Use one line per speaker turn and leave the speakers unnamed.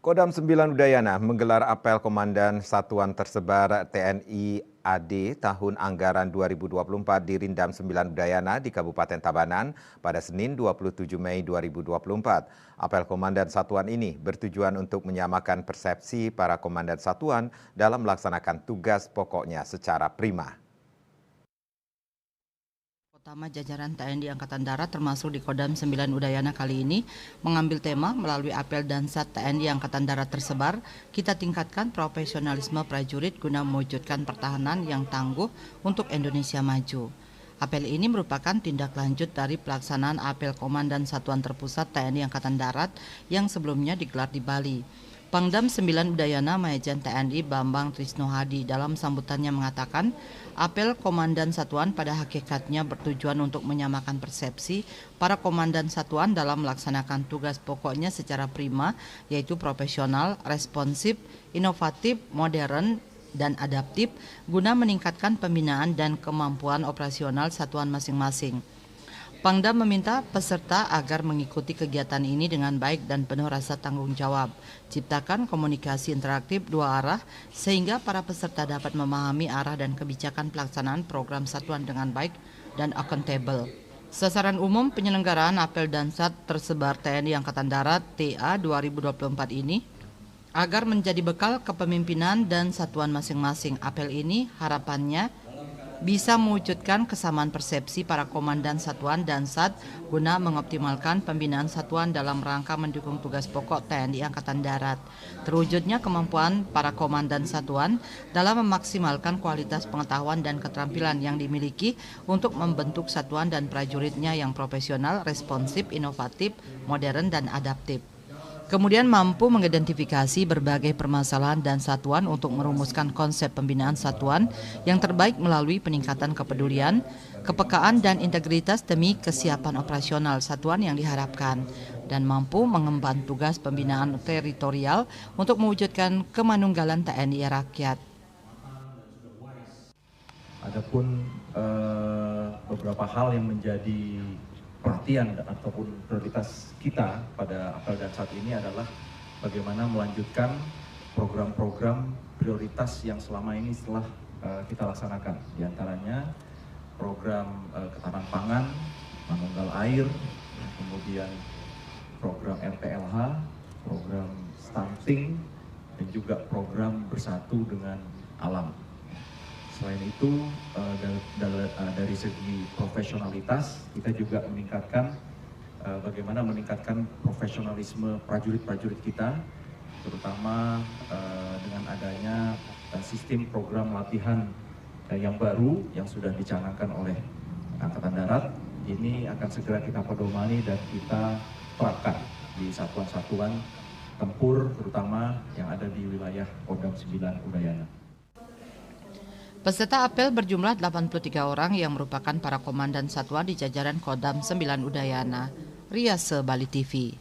Kodam 9 Udayana menggelar apel Komandan Satuan Tersebar TNI AD tahun anggaran 2024 di Rindam 9 Udayana di Kabupaten Tabanan pada Senin 27 Mei 2024. Apel Komandan Satuan ini bertujuan untuk menyamakan persepsi para Komandan Satuan dalam melaksanakan tugas pokoknya secara prima.
Utama jajaran TNI Angkatan Darat termasuk di Kodam 9 Udayana kali ini mengambil tema melalui apel Dansat TNI Angkatan Darat tersebar, kita tingkatkan profesionalisme prajurit guna mewujudkan pertahanan yang tangguh untuk Indonesia maju. Apel ini merupakan tindak lanjut dari pelaksanaan apel Komandan Satuan Terpusat TNI Angkatan Darat yang sebelumnya digelar di Bali. Pangdam 9 Udayana Majen TNI Bambang Trisno Hadi dalam sambutannya mengatakan, apel Komandan Satuan pada hakikatnya bertujuan untuk menyamakan persepsi para Komandan Satuan dalam melaksanakan tugas pokoknya secara prima, yaitu profesional, responsif, inovatif, modern, dan adaptif, guna meningkatkan pembinaan dan kemampuan operasional satuan masing-masing. Pangdam meminta peserta agar mengikuti kegiatan ini dengan baik dan penuh rasa tanggung jawab. Ciptakan komunikasi interaktif dua arah sehingga para peserta dapat memahami arah dan kebijakan pelaksanaan program satuan dengan baik dan accountable. Sasaran umum penyelenggaraan apel Dansat Tersebar TNI Angkatan Darat TA 2024 ini agar menjadi bekal kepemimpinan dan satuan masing-masing. Apel ini harapannya bisa mewujudkan kesamaan persepsi para komandan satuan Dansat guna mengoptimalkan pembinaan satuan dalam rangka mendukung tugas pokok TNI Angkatan Darat. Terwujudnya kemampuan para komandan satuan dalam memaksimalkan kualitas pengetahuan dan keterampilan yang dimiliki untuk membentuk satuan dan prajuritnya yang profesional, responsif, inovatif, modern, dan adaptif. Kemudian mampu mengidentifikasi berbagai permasalahan dan satuan untuk merumuskan konsep pembinaan satuan yang terbaik melalui peningkatan kepedulian, kepekaan, dan integritas demi kesiapan operasional satuan yang diharapkan, dan mampu mengemban tugas pembinaan teritorial untuk mewujudkan kemanunggalan TNI rakyat.
Adapun beberapa hal yang menjadi perhatian ataupun prioritas kita pada apel Dansat ini adalah bagaimana melanjutkan program-program prioritas yang selama ini telah kita laksanakan. Di antaranya program ketahanan pangan, manunggal air, kemudian program RPLH, program stunting, dan juga program bersatu dengan alam. Selain itu, dari segi profesionalitas, kita juga meningkatkan bagaimana meningkatkan profesionalisme prajurit-prajurit kita, terutama dengan adanya sistem program latihan yang baru yang sudah dicanangkan oleh Angkatan Darat. Ini akan segera kita pedomani dan kita terapkan di satuan-satuan tempur, terutama yang ada di wilayah Kodam 9 Udayana.
Peserta apel berjumlah 83 orang yang merupakan para komandan satuan di jajaran Kodam 9 Udayana. Riase Bali TV.